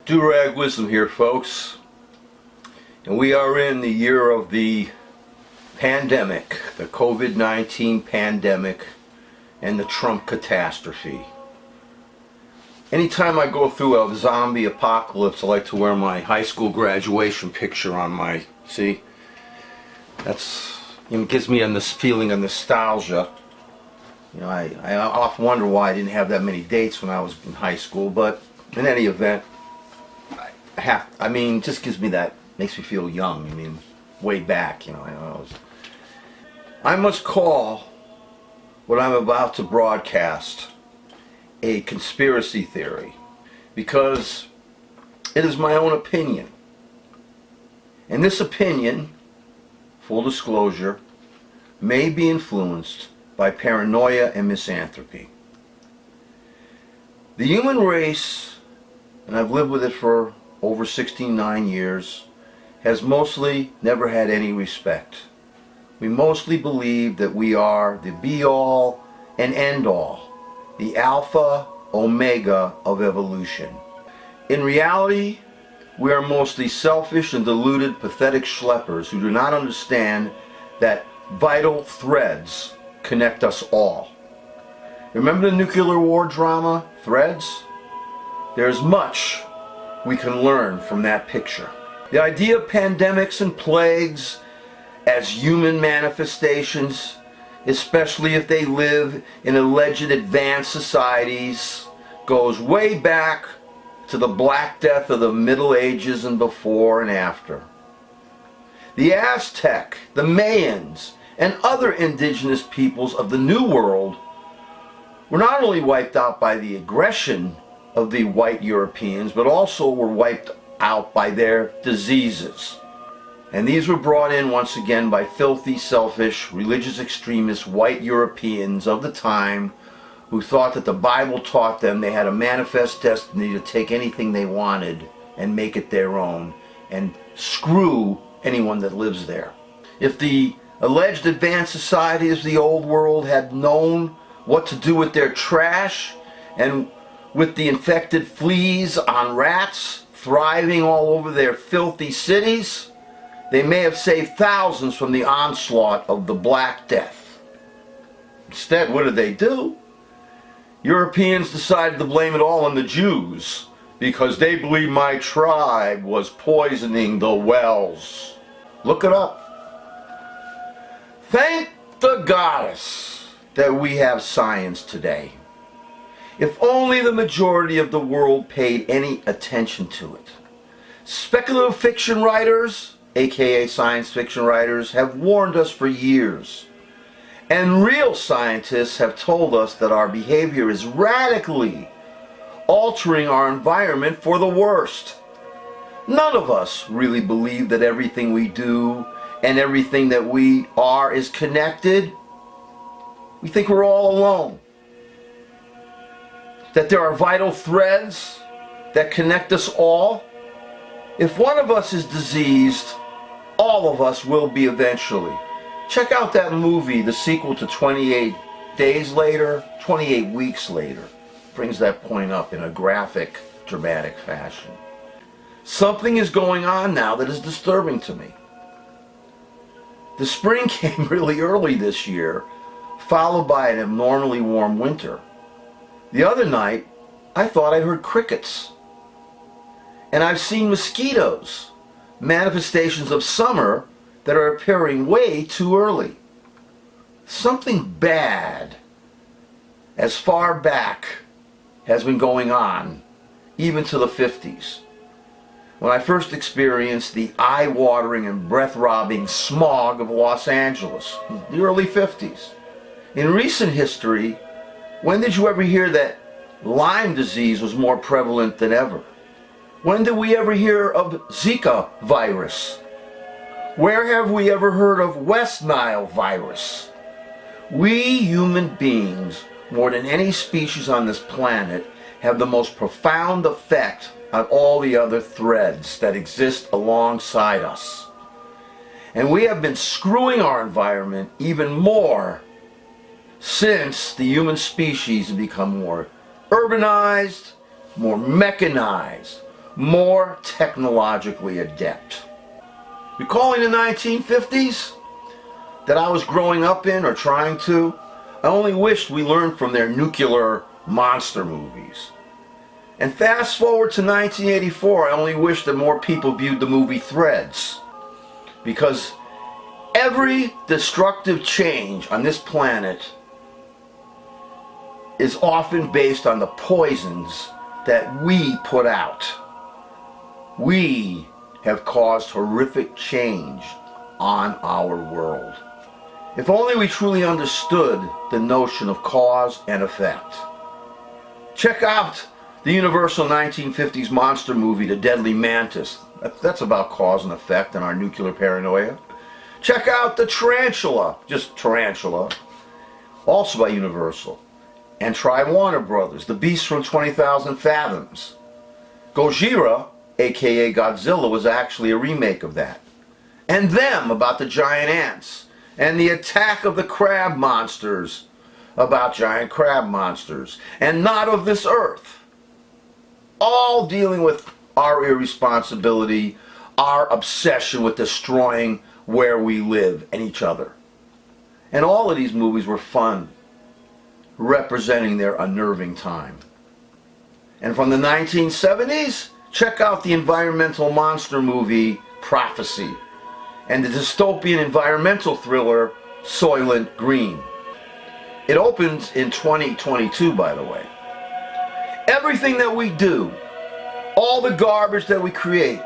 Do-Rag Wisdom here, folks, and we are in the year of the pandemic, the COVID-19 pandemic and the Trump catastrophe. Anytime I go through a zombie apocalypse, I like to wear my high school graduation picture on my, see? That's, gives me this feeling of nostalgia. I often wonder why I didn't have that many dates when I was in high school, but in any event, just gives me that, makes me feel young. Way back, I must call what I'm about to broadcast a conspiracy theory, because it is my own opinion. And this opinion, full disclosure, may be influenced by paranoia and misanthropy. The human race, and I've lived with it for over 69 years, has mostly never had any respect. We mostly believe that we are the be-all and end-all, the alpha, omega of evolution. In reality, we are mostly selfish and deluded, pathetic schleppers who do not understand that vital threads connect us all. Remember the nuclear war drama, Threads? There's much we can learn from that picture. The idea of pandemics and plagues as human manifestations, especially if they live in alleged advanced societies, goes way back to the Black Death of the Middle Ages and before and after. The Aztec, the Mayans, and other indigenous peoples of the New World were not only wiped out by the aggression of the white Europeans, but also were wiped out by their diseases. And these were brought in once again by filthy, selfish, religious extremist white Europeans of the time who thought that the Bible taught them they had a manifest destiny to take anything they wanted and make it their own and screw anyone that lives there. If the alleged advanced societies of the old world had known what to do with their trash and with the infected fleas on rats thriving all over their filthy cities, they may have saved thousands from the onslaught of the Black Death. Instead, what did they do? Europeans decided to blame it all on the Jews because they believed my tribe was poisoning the wells. Look it up. Thank the goddess that we have science today. If only the majority of the world paid any attention to it. Speculative fiction writers, aka science fiction writers, have warned us for years. And real scientists have told us that our behavior is radically altering our environment for the worst. None of us really believe that everything we do and everything that we are is connected. We think we're all alone. That there are vital threads that connect us all. If one of us is diseased, all of us will be eventually. Check out that movie, the sequel to 28 Days Later, 28 Weeks Later. Brings that point up in a graphic, dramatic fashion. Something is going on now that is disturbing to me. The spring came really early this year, followed by an abnormally warm winter. The other night, I thought I heard crickets. And I've seen mosquitoes, manifestations of summer that are appearing way too early. Something bad, as far back, has been going on, even to the 50s. When I first experienced the eye-watering and breath-robbing smog of Los Angeles, the early 50s. In recent history, when did you ever hear that Lyme disease was more prevalent than ever? When did we ever hear of Zika virus? Where have we ever heard of West Nile virus? We human beings, more than any species on this planet, have the most profound effect on all the other threads that exist alongside us. And we have been screwing our environment even more since the human species have become more urbanized, more mechanized, more technologically adept. Recalling the 1950s that I was growing up in or trying to, I only wished we learned from their nuclear monster movies. And fast forward to 1984, I only wish that more people viewed the movie Threads. Because every destructive change on this planet is often based on the poisons that we put out. We have caused horrific change on our world. If only we truly understood the notion of cause and effect. Check out the universal 1950s monster movie, The Deadly Mantis. That's about cause and effect and our nuclear paranoia. Check out The Tarantula, just Tarantula, also by Universal. And try Warner Brothers, The Beast from 20,000 Fathoms. Gojira, aka Godzilla, was actually a remake of that. And Them, about the giant ants. And The Attack of the Crab Monsters, about giant crab monsters. And Not of This Earth. All dealing with our irresponsibility, our obsession with destroying where we live and each other. And all of these movies were fun, representing their unnerving time. And from the 1970s, check out the environmental monster movie Prophecy and the dystopian environmental thriller Soylent Green. It opens in 2022, by the way. Everything that we do, all the garbage that we create,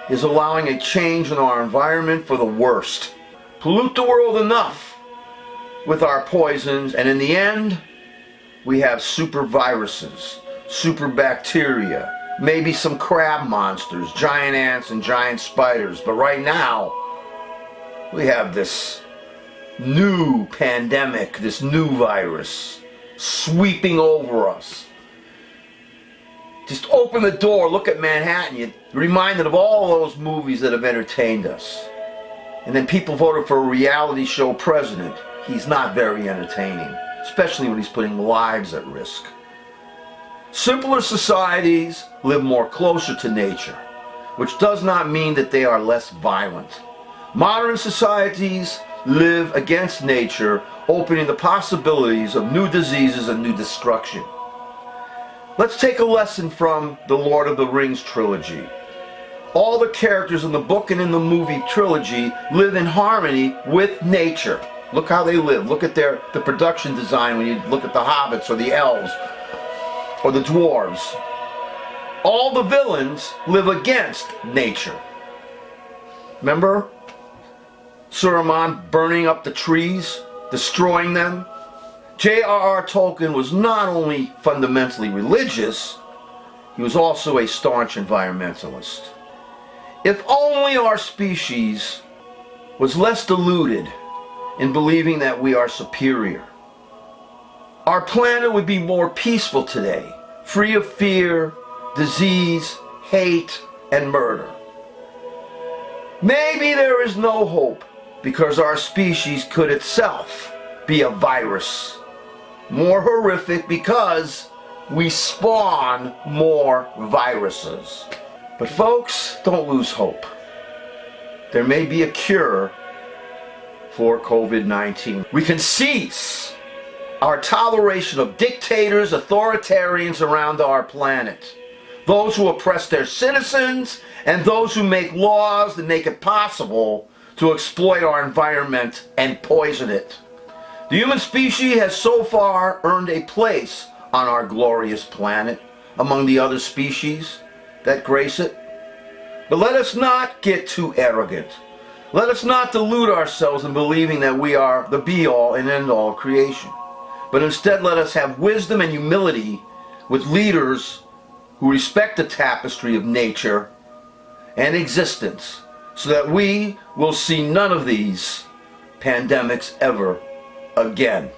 is allowing a change in our environment for the worst. Pollute the world enough with our poisons, and in the end, we have super viruses, super bacteria, maybe some crab monsters, giant ants and giant spiders. But right now, we have this new pandemic, this new virus sweeping over us. Just open the door, look at Manhattan, you're reminded of all those movies that have entertained us. And then people voted for a reality show president. He's not very entertaining, especially when he's putting lives at risk. Simpler societies live more closer to nature, which does not mean that they are less violent. Modern societies live against nature, opening the possibilities of new diseases and new destruction. Let's take a lesson from the Lord of the Rings trilogy. All the characters in the book and in the movie trilogy live in harmony with nature. Look how they live. Look at the production design when you look at the hobbits or the elves or the dwarves. All the villains live against nature. Remember Saruman burning up the trees, destroying them? J.R.R. Tolkien was not only fundamentally religious, he was also a staunch environmentalist. If only our species was less deluded in believing that we are superior, our planet would be more peaceful today, free of fear, disease, hate, and murder. Maybe there is no hope because our species could itself be a virus, more horrific because we spawn more viruses. But folks, don't lose hope. There may be a cure for COVID-19. We can cease our toleration of dictators, authoritarians around our planet. Those who oppress their citizens and those who make laws that make it possible to exploit our environment and poison it. The human species has so far earned a place on our glorious planet among the other species that grace it. But let us not get too arrogant. Let us not delude ourselves in believing that we are the be-all and end-all of creation. But instead let us have wisdom and humility with leaders who respect the tapestry of nature and existence, so that we will see none of these pandemics ever again.